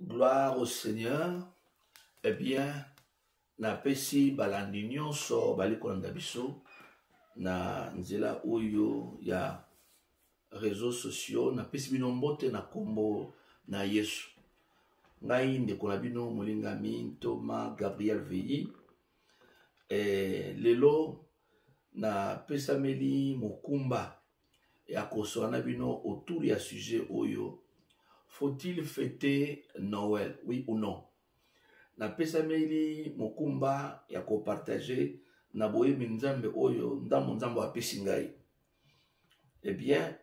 Gloire au Seigneur. Eh bien, na pesi balandi nyonso bali kolanda biso na nzela oyo ya réseaux sociaux na pesi bino mbote na kombo na Yesu. Ngai ndeko na bino molingami Thomas Gabriel Veilly. Lelo na pesameli mokumba ya kosoana bino autour ya sujet oyo. Faut-il fêter Noël, oui ou non? Na pesameli mokumba ya ko partager na boye minzambe oyo ndambo nzambo apesi ngai. Eh bien,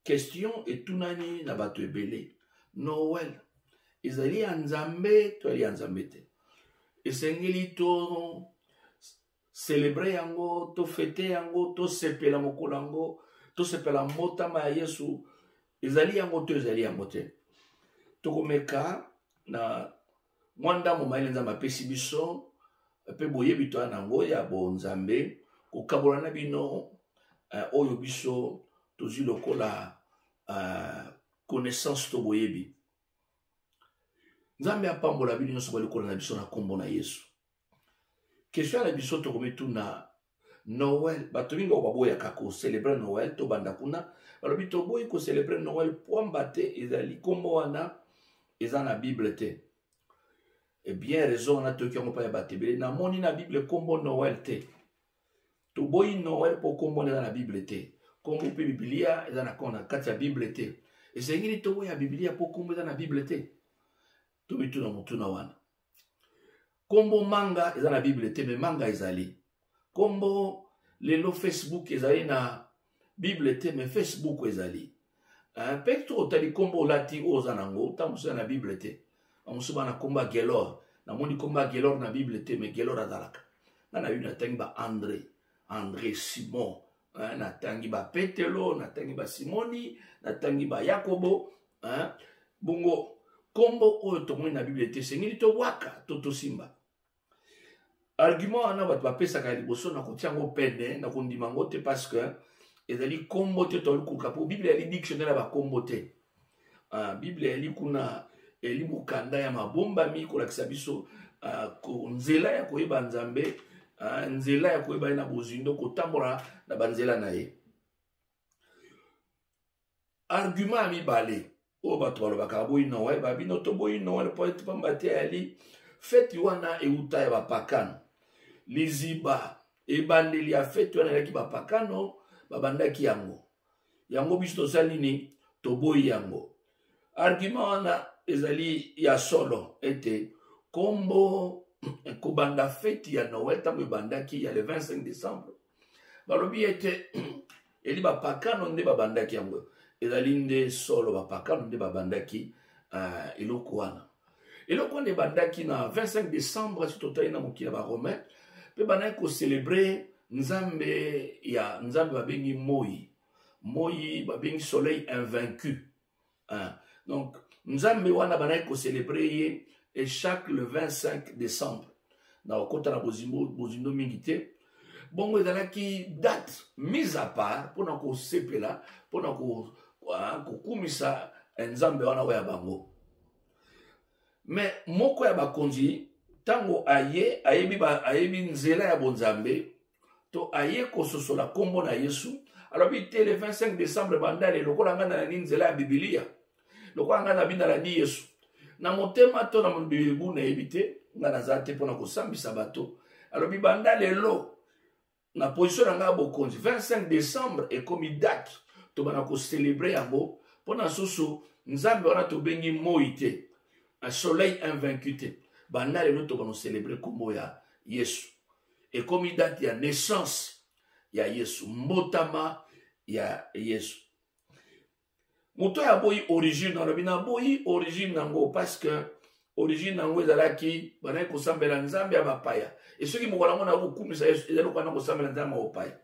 question etunani na bato ebele. Noël ezali ya nzambe to ya nzambe te. Esengeli to célébrer yango, to fêter yango, to sepela mokolo yango, to sepela mbotama ya Yesu. Ezali yango to ezali yango te. Tokomeka na mwanda momaile nzambe apesi biso pe boyebi to nango ya bonzambe kokabola na bino oyo biso tozi lokola connaissance to boyebi. Nzambe apambola bino nyonso balikola na biso na kombo na Yesu. Question na biso tokomituna Noël, bato mingi baboyaka ko célébrer Noël to banda kuna balobi to boyi ko célébrer Noël pwamba te ezali kombo wana eza na Bible te. Eh bien raison na to kiango pa ya batebele na moni na Bible kombo Noël te. To boyi Noël po kombo na Bible te. Kombo pe Biblia eza na kona kati ya Bible te. Ezengili to boyi ya Biblia po kombo eza na Bible te. To bituna mutuna wana. Kombo manga eza na Bible te me manga ezali. Kombo lelo Facebook ezali na Bible te me Facebook ezali. Pekto otali kombo lati oza nango tamusa na Bible te. Amusuba na komba Gelor. Na moni komba Gelor na Bible te me Gelor azalaka. Na yu na tangi ba André Simon. Na tangi ba Petelo, na tangi ba Simoni, na tangi ba Yakobo. Bongo kombo oyo tomoni na Bible te sengili to waka to simba. Argument ana bat bapesaka liboso na kotiango pene na kondimango te parce que ezali kombo te to lukuka po Bible ali dictionnaire ba kombo te. Bible ali kuna eli mukanda ya mabomba mi kolakisa biso ko nzela ya koyeba nzambe, nzela ya koyeba na bozindo kotambola na banzela na ye. Argument mibale o bato balobaka boyi Noël babino to boyi Noël po ete pambate ali fête wana euta ya bapakano. Liziba ebandeli ya fête wana yaki bapakano babandaki yango. Yango biso tosali nini to boyi yango. Argument wana ezali ya solo ete kombo kobanda fête ya Noël tango ebandaki ya le 25 décembre. Balobi ete eli bapakano nde babandaki yango. Ezali nde solo bapakano nde babandaki eloko wana. Eloko nde bandaki na 25 décembre si totali na mokili ba Romain pe banaki ko célébrer nzambe ya nzambe babengi moi. Moi babengi soleil invaincu. Donc nzambe wana banaki ko célébrer ye et chaque le 25 décembre. Na okota na bozindo mingi te. Bongo ezalaki date mise à part pona ko sepela pona ko kumisa nzambe wana ya bango. Mais moko ya bakonzi tango ayebi nzela ya bonzambe to aye kososola kombo na Yesu alobi te le 25 décembre bandale lokola ngana na nzela ya Biblia lokola ngana bindala di Yesu na motema to na mbibu na ebite ngana zate pona kosambisa bato alobi bandale lo na position na nga bokonzi 25 décembre ekomi date to bana ko célébrer yango pona soso nzambe wana to bengi moi te. Un soleil invaincu te. Banda le noto bano célébrer kombo ya Yesu. Et comme il date ya naissance ya Yesu. Mbotama ya Yesu. Moto ya boyi origine na bina boyi origine nango parce que origine nango ezalaki bana ko sambela nzambe ya bapaya. Et ceux qui mo wala mona ko kumisa Yesu ezalo kana ko sambela nzambe ya bapaya.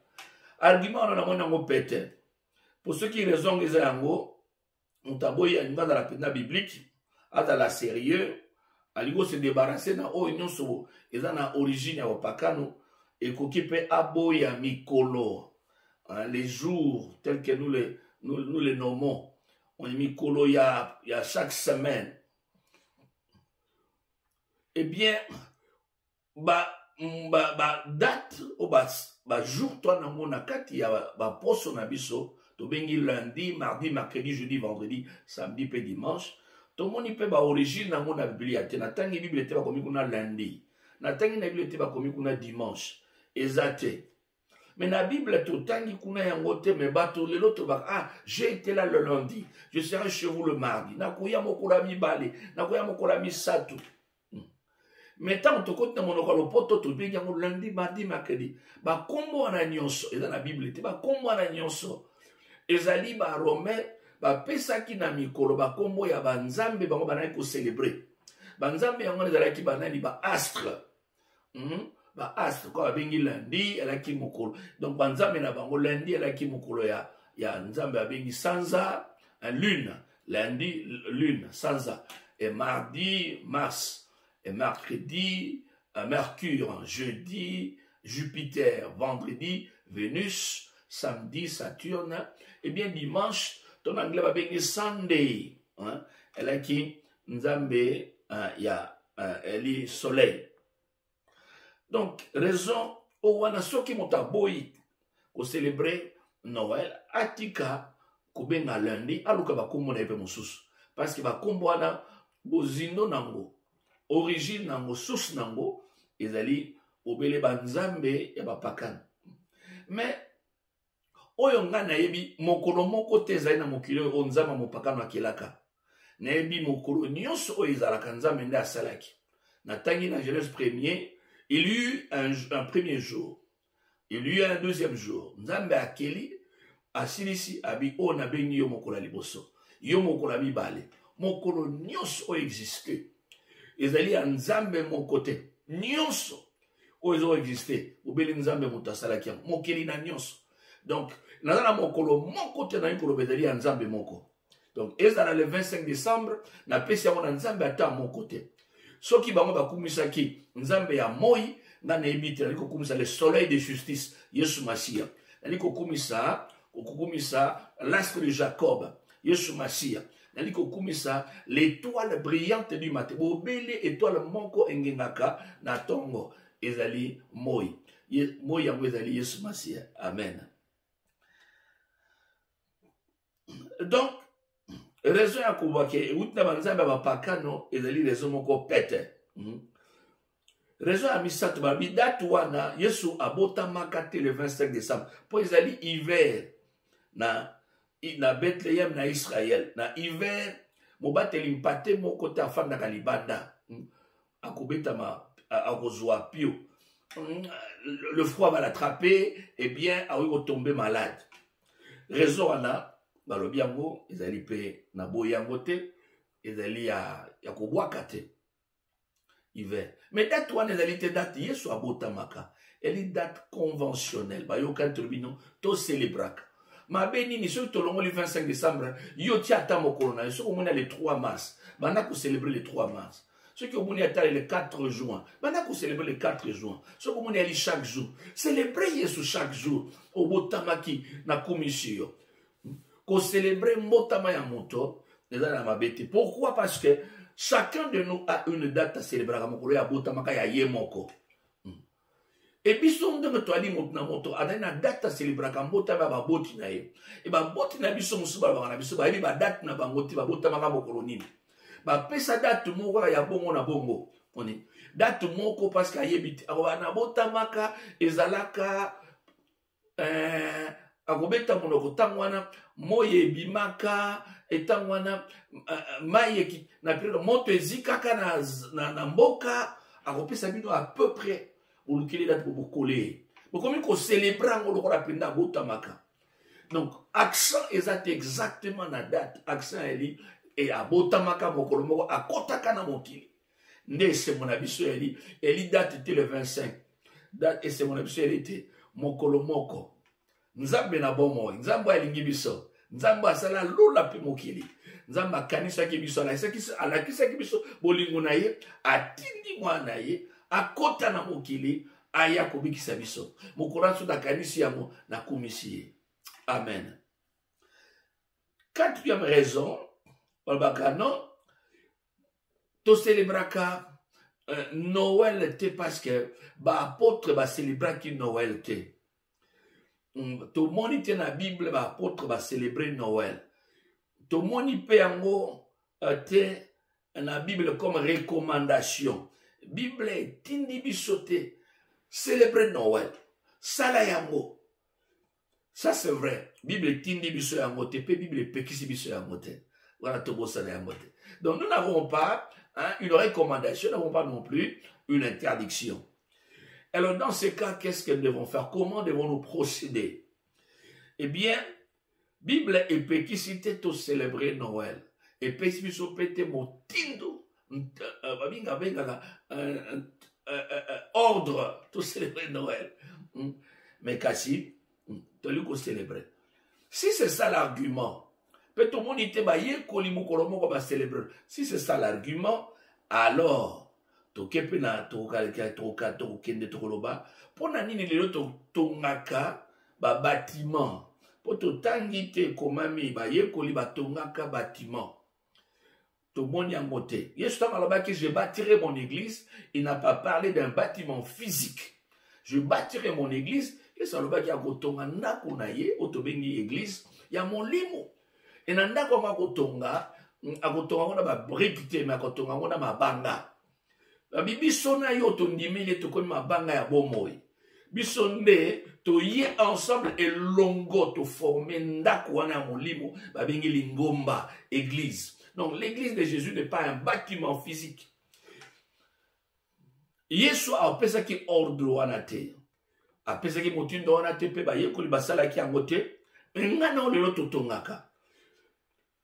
Argument na mona ngo pete. Pour ceux qui raisonnent ezango mutaboyi angana la pena biblique ata la sérieux aligo se débarrasser na o nyonso eza na origine ya opakano ekoki pe aboya mikolo les jours tels que nous les nommons on est mikolo ya chaque semaine eh bien, date ou jour toi na mona kati ya poso na biso to bengi lundi, mardi, mercredi, jeudi, vendredi, samedi pe dimanche. To moni pe origine na mona Biblia te na tangi Bible te ba komi kuna lundi. Na tangi na Bible te ba komi kuna dimanche. Ezate. Mais na Bible to tangi kuna yango te me bato lelo to ba j'ai été là le lundi, je serai chez vous le mardi. Na kuya mokola mibale, na kuya mokola misatu. Mais tant que tu as mon poto, tu peux dire lundi, mardi, mercredi. Ba kombo ana nyonso, et dans la Bible, ba kombo ana nyonso. Ezali ba Romain, ba pesaki na mikolo, ba kombo ya ba nzambe bango banaki ko célébrer. Ba nzambe yango ezalaki banani ba astre. Ba astre ko bengi lundi, elaki mokolo. Donc ba nzambe na bango lundi elaki mokolo ya nzambe abengi sanza, lune. Lundi, lune, sanza. Et mardi, Mars. Et mercredi, Mercure, jeudi, Jupiter, vendredi, Vénus, samedi, Saturne, et bien dimanche, ton anglais va bien Sunday. Elle a qui Nzambe, elle est soleil. Donc, raison, au Wanasoki Motaboy, pour célébrer Noël, Atika, Kubenga lundi, aluka bakumbo na epe mususu. Parce que bakumbo wana, bozindo nango. Origine nango, source nango, ezali obele banzambe ya bapakan. Mais oyo nga nayebi mokolo moko te ezali na mokili oyo nzambe mopakano akelaka. Nayebi mokolo nyonso oyo ezalaka nzambe nde asalaki. Na tangi na Genèse 1er, il y eut un premier jour. Il y eut un deuxième jour. Nzambe akeli asilisi abi o na bengi yo mokolo liboso. Yo mokolo mibale. Mokolo nyonso oyo existe. Ezali ya nzambe mon côté. Nyonso. Oyo existe. Obeli nzambe mutasalaki. Mokeli na nyonso. Donc, nazala mokolo mon côté na yikolo bezali ya nzambe moko. Donc, ezala le 25 décembre, na pesi yango na nzambe ata mon côté. Soki bango bakumisaki nzambe ya moi, na neibite, naliko kumisa le soleil de justice, Yesu Masia. Naliko kumisa l'astre de Jacob, Yesu Masia. Naliko kumisa l'étoile brillante du matin. Bobele étoile moko engengaka na tongo ezali moi. Moi yango ezali Yesu Masia. Amen. Donc, raison ya kubake utina banzambe bapakano ezali raison moko pete. Raison ya misato babi date wana Yesu abotamaka te le 25 décembre. Po ezali hiver na Bethlehem na Israël. Na hiver, mobateli mpate moko te afanda kalibanda. Akobeta akozwa pio. Le froid va l'attraper, et bien, a va tomber malade. Raison wana, balobi yango, ezali pe na boyango te, ezali ya kobwaka te. Hiver. Mais date wana ezali te date Yesu abotamaka. Elle est date conventionnelle. Bayokan turbino, to célébraka. Ma béni, ceux qui ont le 25 décembre, yo tia ta mokolo na, ceux qui ont le 3 mars, bana ko célébrer le 3 mars. Ceux qui ont le 4 juin, bana ko célébrer le 4 juin. Ceux qui ont ali chaque jour, célébrer Yesu chaque jour. Au botamaki na commission. Ko célébrer motama ya moto, na ma bête. Pourquoi? Parce que chacun de nous a une date à célébrer. Mokolo ya botamaka ya yemoko. Et puis, si on dit que na moto, adana date à célébrer quand bota ba boti na ye. Et ba boti na biso musuba ba na biso ba ba date na bangoti ba bota maka bokolonini. Ba pesa date moko ya bongo na bongo. Oni date moko parce que yebiti na bota maka ezalaka akobeta monoko tangwana moye bimaka etangwana mayeki na période moto ezikaka na mboka akopesa bino à peu près. Ou qu'il est là pour coller. Mais comme il célébrer, on l'aura appris à Botamaka. Donc, accent exactement la date. Accent est à Botamaka, Mokolomo, à Kotakana Mokili. Né, c'est mon avis, elle date était le 25. Date, et c'est mon avis, elle était Mokolomoko. Nzambe na bomo, Nzambe alingi biso. Nzambe asala lula pe Mokili. Nzambe kanisa ki biso, ala kisa ki biso, bolingo na ye, atindi mwana ye, akota na mokili aya kobikisa biso mokoranso da kanisi yango na komisi. Amen. Quatrième raison, balbaka non to célébraka Noël était parce que apôtre va célébrer qui Noël était. Tout le monde était dans la Bible, apôtre va célébrer Noël. Tout le monde peut était dans la Bible comme recommandation. Bible est tindi bisoté célébrer Noël. Ça la yango. Ça c'est vrai. Bible tindi biso yango te pe Bible pekisi biso yango te. Voilà tout ça la yango te. Donc nous n'avons pas une recommandation, nous n'avons pas non plus une interdiction. Alors dans ce cas, qu'est-ce que nous devons faire? Comment devons-nous procéder? Eh bien, Bible et pekisite to célébrer Noël. Et pekisiso pete motindo ordre to célébrer Noël. Mais kasi, tu lui célébrer. Si c'est ça l'argument, peut tout le monde était baillé kolimo kolomo ko ba célébrer. Si c'est ça l'argument, alors tokepena tokaleka toka tokende tokoloba pona nini lelo tongaka ba bâtiment. Poto tangi te komami ba yekoli ba tongaka bâtiment. To moni angote. Yesu tamaloba que je bâtirai mon église, il n'a pas parlé d'un bâtiment physique. Je bâtirai mon église, Yesu aloba ki akotonga ndako na ye, otobengi église, ya molimo. Et na ndako akotonga ngona ba brique te, mais akotonga ngona mabanga. Ba bibiso na yo tondimile to komi mabanga ya bomoi. Bisonde to yé ensemble et longo to former ndako wana molimo babengi lingomba église. Donc l'église de Jésus n'est pas un bâtiment physique. Yesu a pesa ki ordre wana te. A pesa ki motindo wana te pe ba yekoli basala ki angote. Ngana olelo totongaka.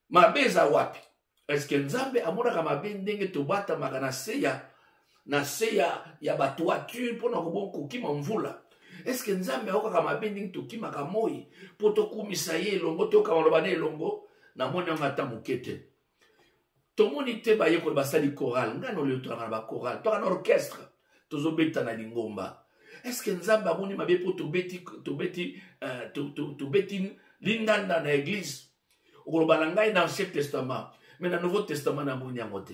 Mabeza wapi? Est-ce que Nzambe amona mabe ndenge to bata magana seya na seya ya batoiture pona kobonko kima mvula? Est-ce que Nzambe aoka mabe ndenge to kima kamoi poto kumisa ye longo to kamaloba ne longo na moni ngata mukete. To moni te ba yekoli basali chorale ngana olelo to na ba chorale to na orchestre to beta na lingomba. Est-ce que Nzambe amoni mabe poto beti linganda na église? Dans l'Ancien Testament, mais dans le Nouveau Testament, na moni amote.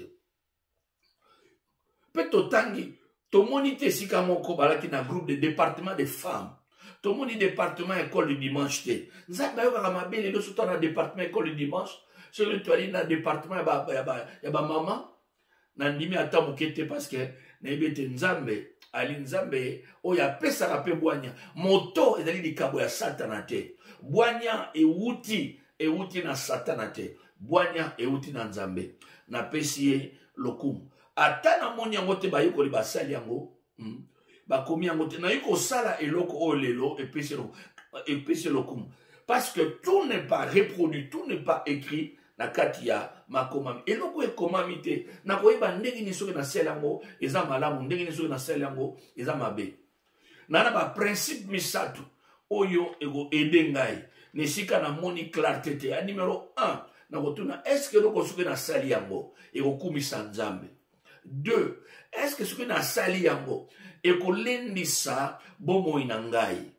Peut-être tangi, to monite sika moko balaki na groupe de département de femmes. To moni département école du dimanche te. Nzamba yo kaka mabele do soto na département école du dimanche. Ce que tu ali na département ya ba maman. Na ndimi ata mokete parce que na ebete Nzambe ali Nzambe o ya pesa ka pe bwanya. Moto ezali likabo ya satana te. Bwanya e wuti na satana te. Bwanya e wuti na Nzambe. Na pesi lokumu. Ata na moni yango te ba yekoli basali yango. Ba komi yango te. Na yiko sala eloko o lelo e pesi lokumu. Parce que tout n'est pas reproduit, tout n'est pas écrit na kati ya makomami. Eloko e komami te. Na koyeba ndenge ni soki na sala yango eza malamu, ndenge ni soki na sala yango eza mabe. Na ba principe misatu oyo ego edengai. Nesika na moni clarté te. A numéro 1, na kotuna, est-ce que loko soki na sali yango ego kumisa Nzambe? 2, est-ce que soki na sali yango eko lendisa bomoi na ngai?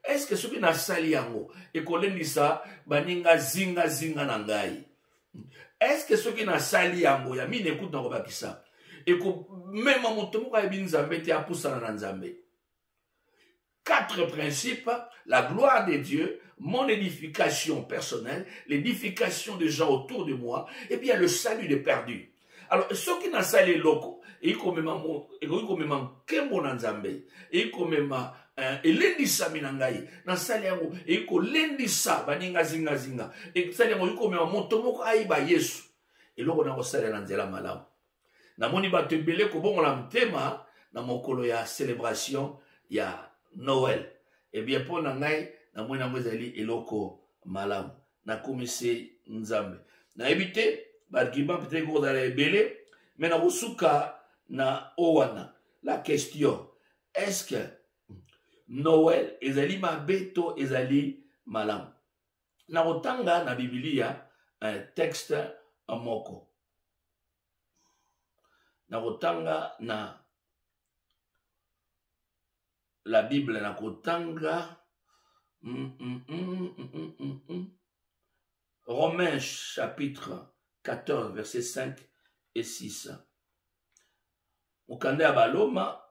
Est-ce que soki na sali yango eko lendisa baninga zinga na ngai? Est-ce que soki na sali yango ya mine écoute na kobakisa eko mema moto moko ayebi Nzambe te apusana na Nzambe? 4 principes: la gloire de Dieu, mon édification personnelle, l'édification des gens autour de moi, et bien le salut des perdus. Alors, ceux qui n'ont pas les locaux, et qui ont même Kembo Nanzambe, et qui ont même Elendisa Minangai, na saliango, et qui ont Lendisa, Baninga Zinga Zinga, et saliango, et qui ont même Montomoko Aïba Yesu, et là, on a sali Nanzela Malam. Na moni ba tebele ko bon la mtema, na mokolo ya célébration, ya Noël. Et bien pour nangai na mwana ngozali eloko malamu na komise Nzambe. Na éviter barkiba peut-être ko dans les belé mais na usuka na owana. La question, est-ce que Noël ezali mabeto ezali malamu? Na otanga na Biblia un texte moko. Na otanga na la Bible na kotanga Romains chapitre 14 versets 5 et 6. Mokanda ya Baloma,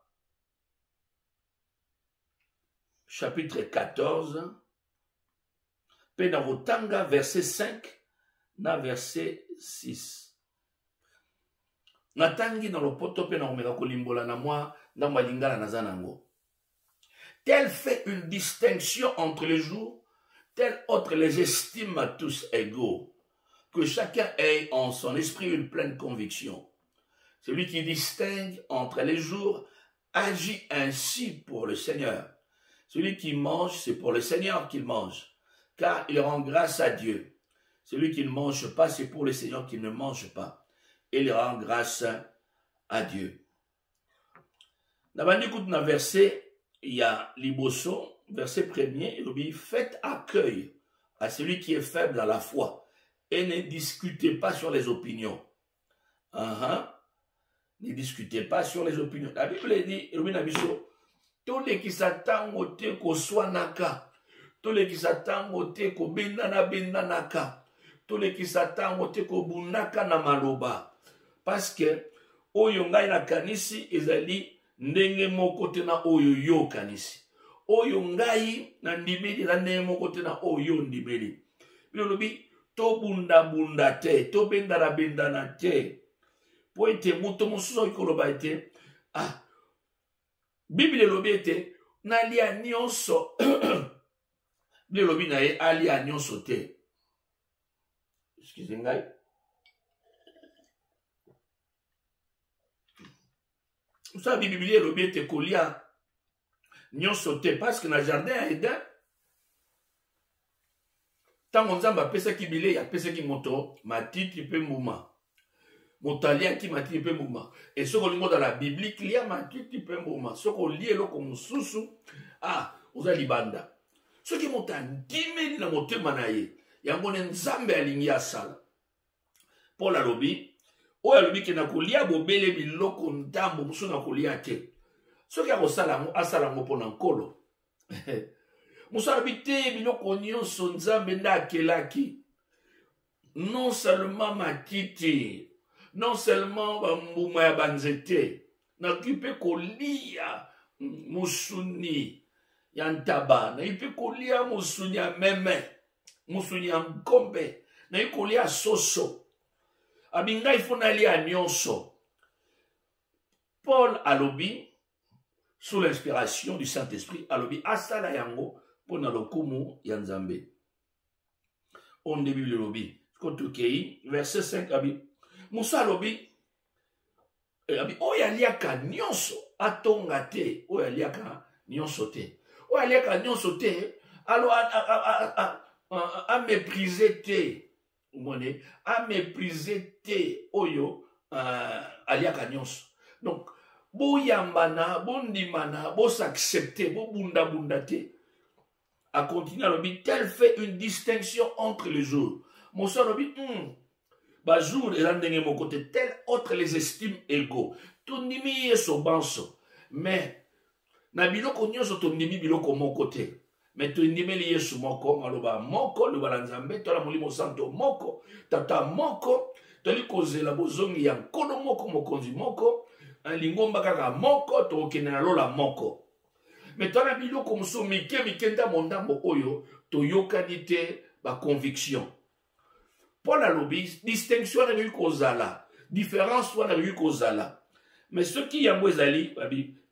chapitre 14, pe na kotanga verset 5 na verset 6. Natangi na lopoto pe na komeka kolimbola na mwa ndambo ya lingala naza nango. Tel fait une distinction entre les jours, tel autre les estime à tous égaux, que chacun ait en son esprit une pleine conviction. Celui qui distingue entre les jours agit ainsi pour le Seigneur. Celui qui mange, c'est pour le Seigneur qu'il mange, car il rend grâce à Dieu. Celui qui ne mange pas, c'est pour le Seigneur qui ne mange pas. Et il rend grâce à Dieu. Dans le verset, il y a Liboso, verset 1er, il dit, faites accueil à celui qui est faible dans la foi et ne discutez pas sur les opinions. Ne discutez pas sur les opinions. La Bible dit, tous les qui s'attendent au te ko swanaka, tous les qui s'attendent au te ko bendanaka, tous les qui s'attendent au te ko bunaka na maloba. Parce que, oyo ngai na kanisi ezali ndenge moko te na oyo yo kanisi. Oyo ngai na ndimeli na ndenge moko te na oyo ndimeli. Bilobi, to bunda bunda te, to bendana bendana te. Po ete muto mosusu ikoloba ete, Bible lobi ete, na lia nyonso, Bible lobi na ye alia nyonso te. Excusez ngai. Ça, la Bible lobi ete kolia nyonso te, parce que na jardin ya Eden, tango nzambe apesaki bilei, apesaki moto matiti pe mbuma. Motalia qui matiti pe mbuma. Et ce qu'on lit dans la Bible, il y a matiti pe mbuma. Ce qu'on lit comme susu, oza libanda. Ce qui monte en 10 000 na motema na ye, yango nzambe alingi asala. Paul alobi, oyo alobi ke na kolia bobele biloko ndambo musu na kolia te. Ce qui a kosala asala ngo pona nkolo. Musu alobi te biloko nyonso nzambe nda akelaki. Non seulement matiti, non seulement mbuma ya banzete, na kipe kolia musuni ya ntaba, na kipe kolia musuni ya meme, musuni ya mkombe, na kipe kolia soso. Abinga ifuna lia nyonso. Paul alobi, sous l'inspiration du Saint-Esprit, alobi asala yango pona lokumu ya nzambe. On début le lobi. Kotukei, verset 5 abi. Musa alobi, oya liaka nyonso atonga te, oya liaka nyonso te. Oya liaka nyonso te, alo a mépriser te. Mone, a mépriser te, oyo aliaka nyonso. Donc, bo yambana, bo ndimana, bo s'accepter, bo bunda bunda te. A continuer alobi, tel fait une distinction entre les jours. Musa alobi, Bajour et l'andenge mon côté, tel autre les estime égaux. Tondimi yeso banso. Mais, na biloko nyonso tondimi biloko mon côté. Mais tondimi li yeso moko, maloba moko, le balanzambe, tola molimo santo moko, tata moko, toli koze la bozongi ya kono moko mokonzi moko, lingomba kaka moko, to kenena lola moko. Mais tola biloko muso mike mikenda mondambo oyo, to yokanite ba conviction. Paul a l'obis, distinction n'a eu kozala, différence soit n'a eu kozala. Mais ce qui y a mouezali,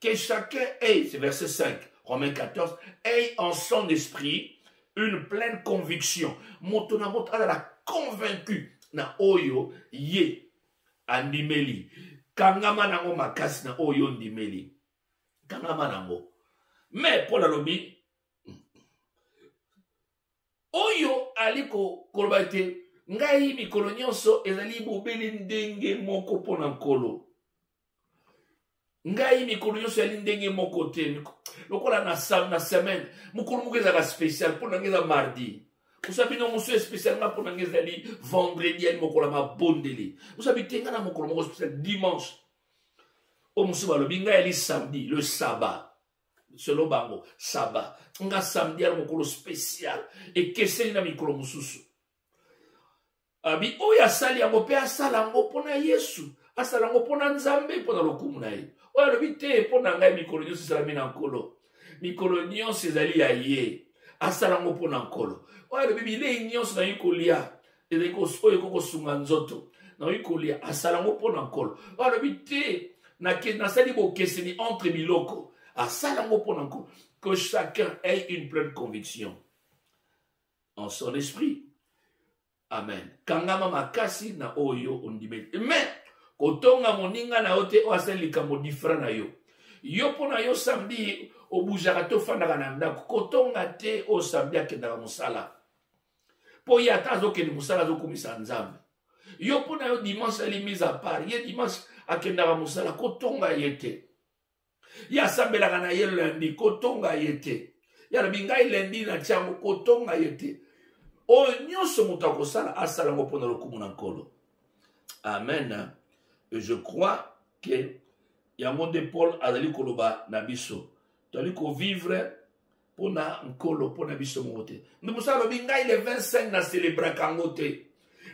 que chacun ait, c'est verset 5, Romains 14, ait en son esprit une pleine conviction. Montonamot a la convaincu na oyo ye andimeli. Kangama nango makasi na oyo ndimeli. Kangama nango. Mais Paul a l'obis, oyo aliko kolbate. Ngai mikolo nyonso ezali bobeli ndenge moko pona nkolo. Ngai mikolo nyonso ezali ndenge moko te. Lokola na semaine, mokolo moko ezala spécial pona ngeza mardi. Usabi no musu spécial nga pona ngeza li vendredi ali mokolo mabondeli. Usabi tenga na mokolo moko spécial dimanche. O musu balobi ngai ali samedi, le sabbat. Selon bango, sabbat. Nga samedi ali mokolo spécial et keseli na mikolo mususu. Abi oya asali yango pe asala yango pona Yesu, asala yango pona Nzambe pona lokumu na ye. oyo alobi te mpo na ngai mikolo nyonso esalami na nkolo mikolo nyonso ezali ya ye asala yango mpo na nkolo oyo alobi bilei nyonso nayi kolia ezali oyo ekokosunga nzoto nayi kolia asala yango mpo na nkolo oyo alobi te nasali bokeseni entre biloko asala yango mpo na nkolo que chacun ait une pleine conviction en son esprit. Amen. Kangama makasi na oyo ondimeli. Mais kotonga moninga na ote o asali likambo different na yo. Yo pona yo samedi obujaka to fandaka na ndako kotonga te o samedi akendaka mosala. Po ya tazo ke mosala zo komisa nzambe. Yo pona yo dimanche ali mise à part. Ye dimanche akendaka mosala kotonga yete. Ya sambelaka na ye lundi kotonga yete. Ya bingai lundi na tiango kotonga yete. O nyonso moto akosala asala ngo pona lokumu na nkolo. Amen. Et je crois que Yamonde Paul azali koloba na biso. Tali ko vivre pona nkolo pona biso mote. Nous savons bingai le 25 na célébrer kangote.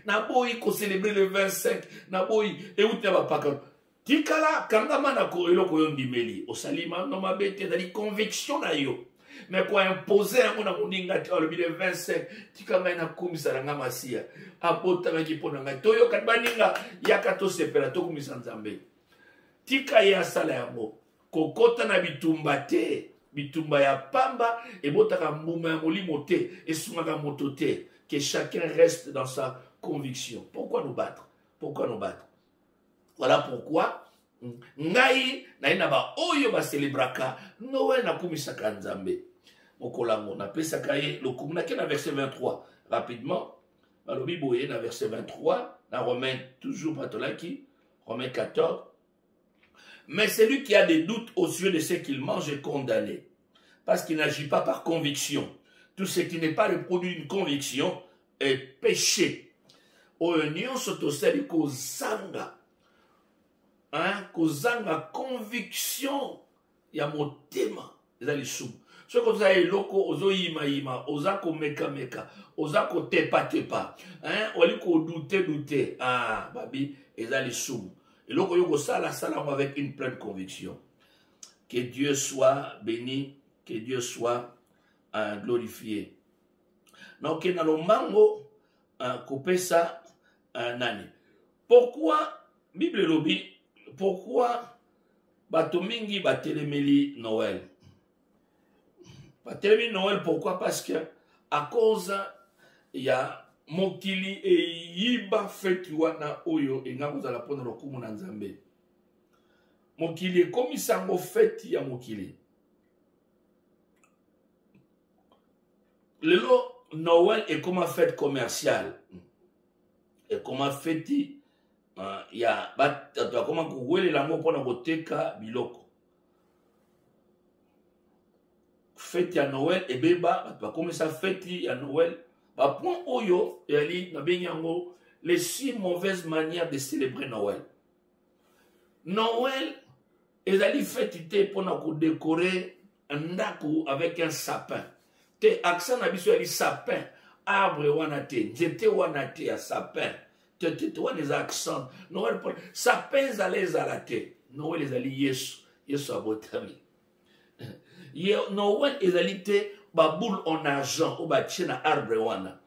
Na boyi ko célébrer le 25 na boyi e uta ba pakano. Tikala kangama na ko eloko yo ndimeli. Osalima no mabete dali conviction na yo. Mais quoi imposer à mon amoninga le 25 tikanga na kumisa nga masia apota ki pona nga toyo katbaninga yakato sepela to kumisa nzambe tika ya sala yango kokota na bitumba te bitumba ya pamba et botaka mbuma ya molimo te esungaka moto te que chacun reste dans sa conviction. Pourquoi nous battre? Pourquoi nous battre? Voilà pourquoi ngai na ina ba oyo ba célébraka Noël na kumisaka nzambe. Mokolango na pesaka ye lokumuna ke na verset 23 rapidement balobi boye na verset 23 na Romains toujours patolaki Romains 14. Mais celui qui a des doutes au sujet de ce qu'il mange est condamné parce qu'il n'agit pas par conviction. Tout ce qui n'est pas le produit d'une conviction est péché. Oyo sotoseli kozanga kozanga conviction ya motema ezali sumu. Ce que vous avez loko ozo yima oza ko meka oza ko tepa oli ko douter babi ezali sumu. Et loko yoko sala avec une pleine conviction. Que Dieu soit béni, que Dieu soit glorifié. Donc na lo mango kopesa nani. Pourquoi Bible lobi pourquoi bato mingi batelemeli Noël? Batelemeli Noël pourquoi? Parce que à cause il y a mokili et yiba feti wana oyo enga kozala pona lokumu na nzambe. Mokili komi sango feti ya mokili. Lelo Noël est comme une fête commerciale. Et comme feti ya bato koma kuwele la mo pona koteka biloko. Fête ya Noël et beba bato comme ça fête ya Noël ba point oyo yali na benyango les 6 mauvaises manières de célébrer Noël. Noël ezali fête te pona ko décorer ndako avec un sapin. Te accent na biso yali sapin arbre wana te nzete wana te ya sapin. Te wana les accents Noël sapin zale zalate Noël ezali Yesu abotami. Noël ezali te ba boule en argent ou ba tchena arbre wana.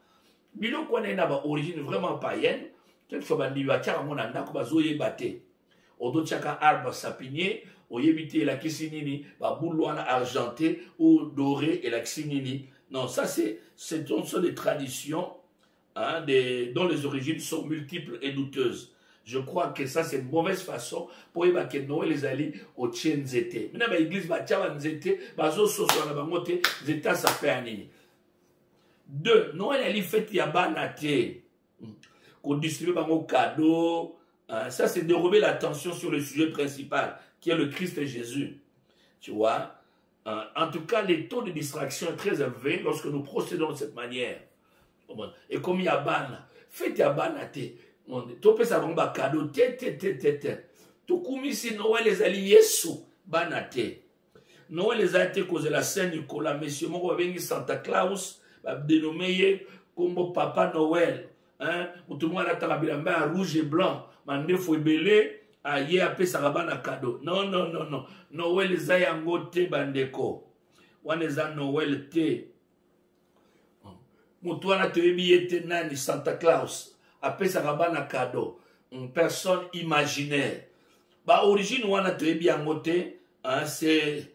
Biloko wana na ba origine vraiment païenne. Quelquefois ba ndiwa tchaka mona ndako bazoye bate. Odo tchaka arbre sapinier oyebite la kisinini ba boule wana argenté ou doré et la kisinini. Non, ça ce sont des traditions dont les origines sont multiples et douteuses. Je crois que ça c'est une mauvaise façon pour évacuer Noël les alliés au tien nzete. Maintenant l'église va tchava nzete, bazo soso na bangote nzeta sa fait anini. 2. Noël elle fait ya banate. Qu'on distribue bango cadeau. Ça c'est dérober l'attention sur le sujet principal qui est le Christ et Jésus. Tu vois? En tout cas, les taux de distraction est très élevé lorsque nous procédons de cette manière. Et comme il y a ban, faites ya banate. Tu peux savoir un cadeau, tu kumisi Noël les alliés Yesu banate. Noël les a été causé la Saint-Nicolas, monsieur Moko bengi Santa Claus, dénommé comme Papa Noël. Tout le monde a bilamba rouge et blanc, mandé faut belé, aye apesaka bana cadeau. Non, non, non, non. Noël eza yango te bandeko. Wana eza Noël te. Mutu wana toyebi ete nani Santa Claus apesaka bana cadeau. Une personne imaginaire. Ba origine wana toyebi yango te. C'est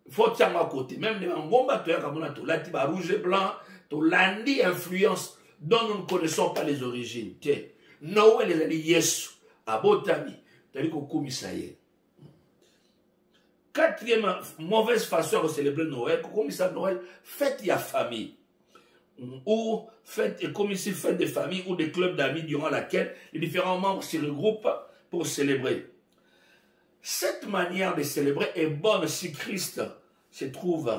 faut tirer à côté. Même les ngomba toyaka mona to lati ba rouge et blanc, to landi influence dont nous ne connaissons pas les origines. Noël les ali Yesu abotami, tali ko komisa ye. Quatrième mauvaise façon de célébrer Noël, comme ça Noël, fête ya famille. Ou fête, et comme ici fête de famille ou des clubs d'amis durant laquelle les différents membres se regroupent pour célébrer. Cette manière de célébrer est bonne si Christ se trouve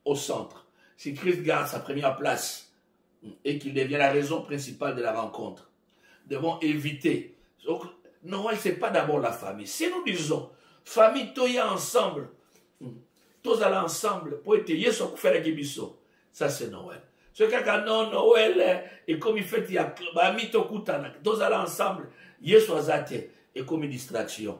au centre, si Christ garde sa première place et qu'il devient la raison principale de la rencontre. Nous devons éviter. Donc, Noël, ce n'est pas d'abord la famille. Si nous disons, famille, tous ensemble, tous allons ensemble, pour être yeso pour faire la ça c'est Noël. Ce quelqu'un non, Noël, et comme il fait, il y a ami to kutana, tous allons ensemble, yeso azate, et comme une distraction.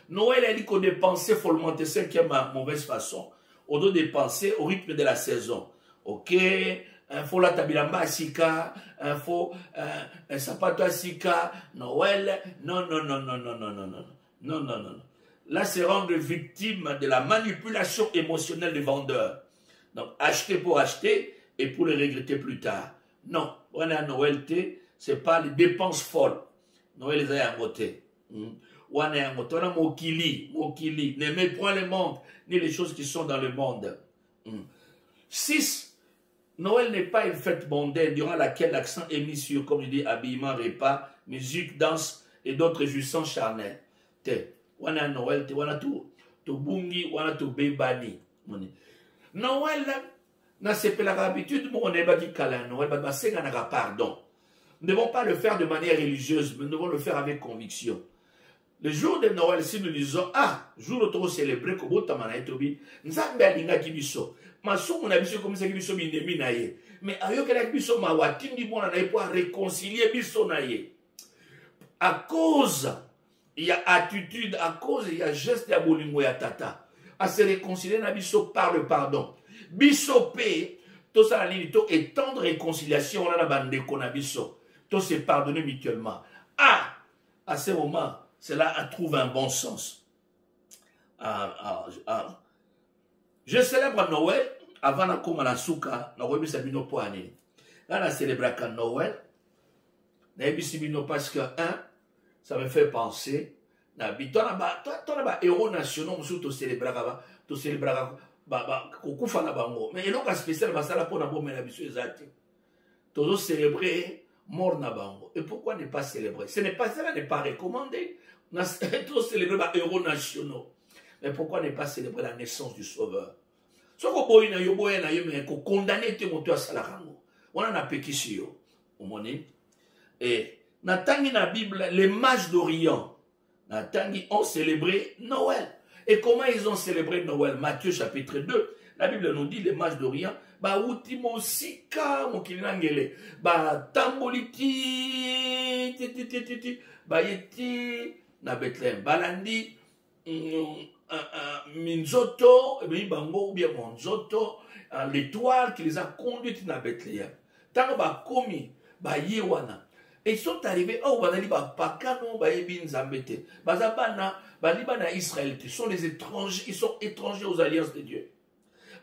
Noël a dit qu'on dépensait follement, c'est qui est ma mauvaise façon. On doit dépenser au rythme de la saison. Ok, il faut la tabilamba sika, il faut un sapato sika, Noël, non, non, non, non, non, non, non, non, non, non, non. Là, c'est rendre victime de la manipulation émotionnelle des vendeurs. Donc, acheter pour acheter et pour le regretter plus tard. Non, on est à Noël, ce n'est pas les dépenses folles. Noël les a voté. Mokili, n'aimez point le monde, ni les choses qui sont dans le monde. 6. Noël n'est pas une fête mondaine durant laquelle l'accent est mis sur, comme je dis, habillement, repas, musique, danse et d'autres jouissances charnelles. Wana Noël, wana to bungi, wana to bebani. Noël, na sepelaka habitude, on est baki kala Noël, ba senga na pardon. Nous ne devons pas le faire de manière religieuse, mais nous devons le faire avec conviction. Le jour de Noël, si nous disons, ah, jour de trop célébré, comme Otamana et Tobi, Nzambe alinga kibiso. Ma soeur, on a biso comme ça kibiso binemi naye. Mais ayo kela kibiso ma watindi bona naye pour réconcilier biso naye. À cause, il y a attitude, à cause, il y a geste ya bolingo ya tata. À se réconcilier na biso par le pardon. Biso pe, tout ça la ligne, tout étendre réconciliation, on a la bande qu'on a biso. Tout se pardonner mutuellement. Ah, à ce moment, cela trouve un bon sens. Je célèbre Noël avant de commencer à souka, là, je célèbre Noël. Parce que, ça me fait penser, toi, héros nationaux, tu célèbres, mais il y a un spécial, tu célébrer mort na bango. Et pourquoi ne pas célébrer? Cela n'est pas recommandé. On a trop célébré les héros nationaux. Mais pourquoi ne pas célébrer la naissance du Sauveur? Ce qu'on a condamné tout le monde à Salarango. On a péquissé. Et dans la Bible, les mages d'Orient ont célébré Noël. Et comment ils ont célébré Noël? Matthieu chapitre 2. La Bible nous dit les mages d'Orient, ba ultimo sika mokilinangele, ba tamboliti, ba yeti na Bethléem, balandi minzoto, et bien bango ou bien monzoto, l'étoile qui les a conduits na Bethléem. Tant ba komi, ba yewana. Et ils sont arrivés, oh, banali ba pakano, ba yebin zambete, ba zabana, ba libana Israël, ils sont les étrangers, ils sont étrangers aux alliances de Dieu.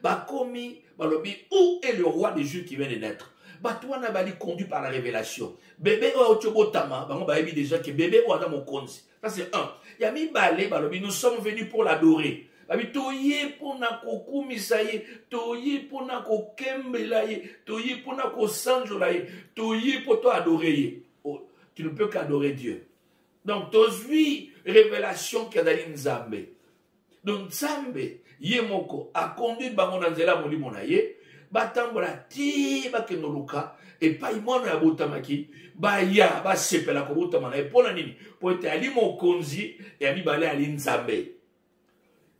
Bakomi, balobi, où est le roi des Juifs qui vient de naître? Batouana bali conduit par la révélation. Bébé Otobotama, bango baebi déjà que bébé Oada Mokonzi. Ça c'est un. Yami balé, balobi, nous sommes venus pour l'adorer. Babi, toye pour na koku misaye, toye pour na kokembelaye, toye pour na kosanjolaye, toye pour toi adorer. Oh, tu ne peux qu'adorer Dieu. Donc, tozui révélation kadali Nzambe. Donc, Nzambe, Yemoko a conduit bango na nzela molimo na ye batambola ti bakenoluka et pa imono ya botamaki ba ya ba sepela ko botama na epona nini po ete ali mokonzi et ami bale ali Nzambe.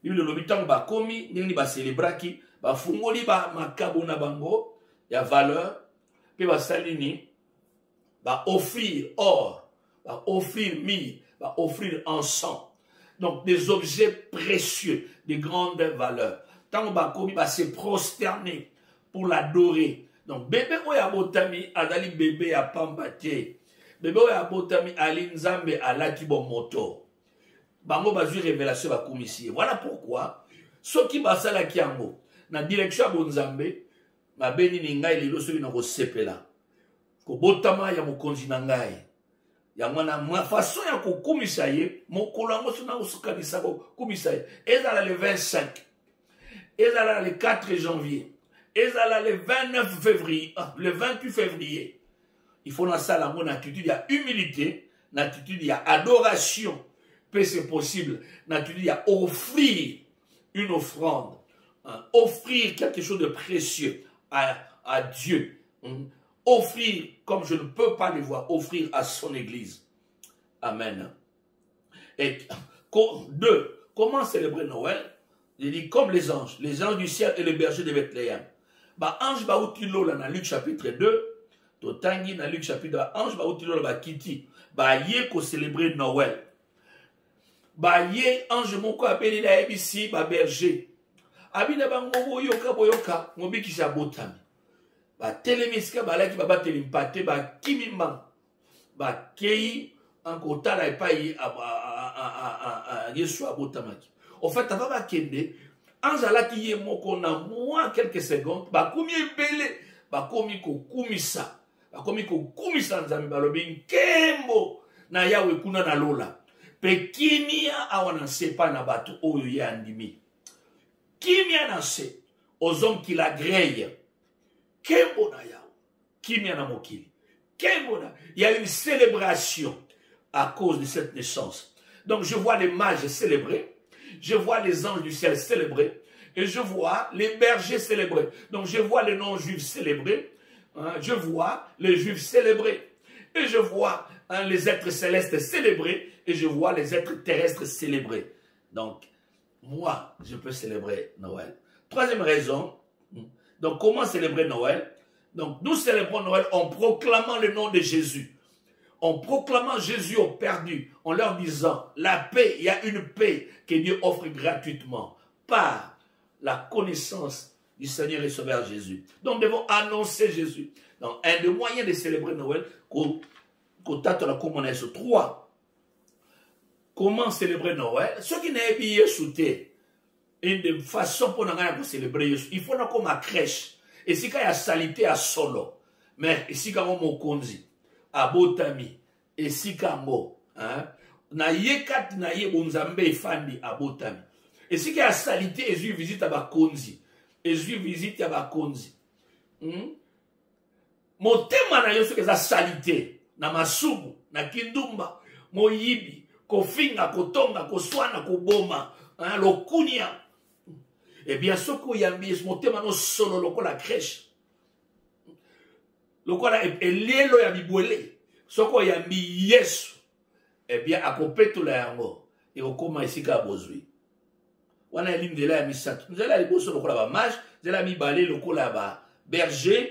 Bible lobi tango ba komi nini ba celebraki ba fungoli ba makabo na bango ya valeur pe ba salini ba offrir or va offrir mille, va offrir encens. Donc des objets précieux, de grandes valeurs. Tant qu'on va se prosterner pour l'adorer. Donc bébé oya botami azali bébé à pambate. Bébé oya botami ali nzambe alaki bon moto. Bango bazui révélation ba komissie. Voilà pourquoi ceux qui basala kiango na direction bon nzambe ba beni ningai lelo soki na ko sepela. Ko botama ya mokonzi na ngai. Ya mwana façon ya ko komisa ye mokolo ngo sona usukanisa ko komisa ye. Ezala le 25. Ezala le 4 janvier. Ezala le 29 février, le 28 février. Il faut dans ça mon attitude, il y a humilité, une attitude, il y a adoration. Puis c'est possible, une attitude, il y a offrir une offrande, offrir quelque chose de précieux à Dieu. Offrir, comme je ne peux pas le voir, offrir à son église. Amen. Et deux, comment célébrer Noël? Il dit comme les anges du ciel et les bergers de Bethléem. Ba ange ba utilo la na Luc chapitre 2, to tangi na Luc chapitre 2, ange ba utilo la ba kiti, ba ye ko célébrer Noël. Ba ye ange moko apeli la ebisi ba berger. Abina ba ngobo yoka boyoka, ngobi kisha botami. Ba telemiska ba laki ba bateli mpate ba kimimang. Ba kei en kotala epai a Yesu abotamaki. En fait, avant ba kende anzala ki ye moko na moi quelques secondes ba komi ebele ba komi ko kumisa nzambe balobi nkembo na yawe kuna na lola pe kimia awana sepa na bato oyo ye andimi kimia na se aux hommes qui la grèillent kembo na yawe kimia na mokili kembo na il y a une célébration à cause de cette naissance. Donc je vois les mages célébrer. Je vois les anges du ciel célébrer et je vois les bergers célébrer. Donc je vois les non-juifs célébrer, je vois les juifs célébrer et je vois les êtres célestes célébrer et je vois les êtres terrestres célébrer. Donc moi, je peux célébrer Noël. Troisième raison, donc comment célébrer Noël? Donc nous célébrons Noël en proclamant le nom de Jésus. En proclamant Jésus aux perdus, en leur disant, la paix, il y a une paix que Dieu offre gratuitement par la connaissance du Seigneur et Sauveur Jésus. Donc nous devons annoncer Jésus. Donc un des moyens de célébrer Noël, trois, comment célébrer Noël? Ceux qui n'avaient pas sauté, une des façons pour nous célébrer, il faut comme à crèche. Et si il y a salité à solo, mais si il y a mokonzi, abotami esikango na yekat na ye bonzambe efandi abotami esika ya salité ezui visite abakonzi ezui visite ya bakonzi motema na yo soki eza salité na masumu na kindumba moyibi kofinga kotonga koswana koboma lokunia et bien soki oyambi motema no solo lokola crèche lokola elelo ya bibwele soko yambi Yesu eh bien akopetula yango et okoma esika bozwi wana elimdela ya misato nzela liboso lokola ba mage nzela mibale lokola ba berger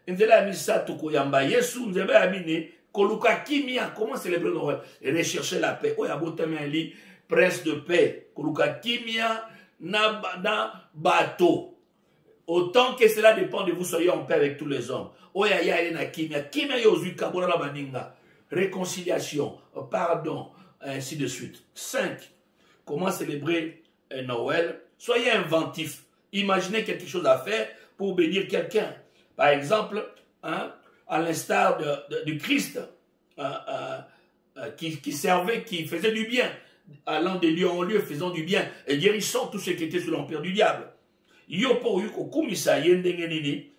nzela ya misato koyamba Yesu nzela ya mine koluka kimia. Comment célébrer Noël? Et rechercher la paix. Oya botami ali prince de paix koluka kimia na bateau. Autant que cela dépend de vous, soyez en paix avec tous les hommes. Oya ya na kimia. Kimia yozu kabona la baninga. Réconciliation, pardon, ainsi de suite. 5. Comment célébrer Noël? Soyez inventif. Imaginez quelque chose à faire pour bénir quelqu'un. Par exemple, à l'instar du Christ qui servait, qui faisait du bien, allant de lieu en lieu, faisant du bien et guérissant tous ceux qui étaient sous l'empire du diable. Yopo yuko kumisa yendenge nini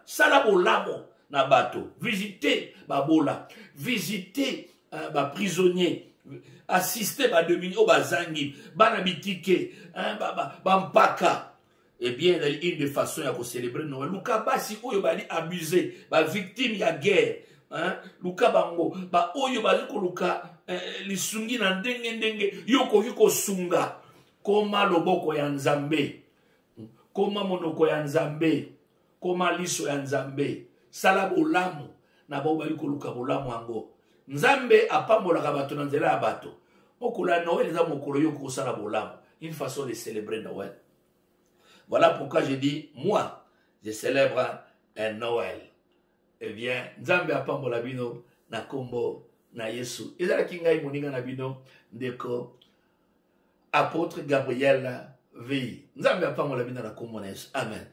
salabo labo na bato, visiter babola, visiter ba prisonnier, assister ba domini o bazangi, banabitike, bampaka. Eh bien, il y a une façon de célébrer Noël. Luka basi oyo bali abusé, ba victime ya guerre, Luka bango, ba oyo bali ko luka lisungi na ndenge yoko yuko sunga, koma loboko ya Nzambe, koma monoko ya Nzambe, koma liso ya Nzambe, sala bolamu na ba bali ko luka bolamu ango. Nzambe apambolaka bato na nzela ya bato. Mokolo ya Noël eza mokolo yo kosala bolamu. Une façon de célébrer Noël. Voilà pourquoi je dis, moi, je célèbre un Noël. Eh bien, Nzambe apambola bino na kombo na Yesu. Ezalaki ngai moninga na bino ndeko apôtre Gabriel Vei. Nzambe apambola bino na kombo na Yesu. Amen.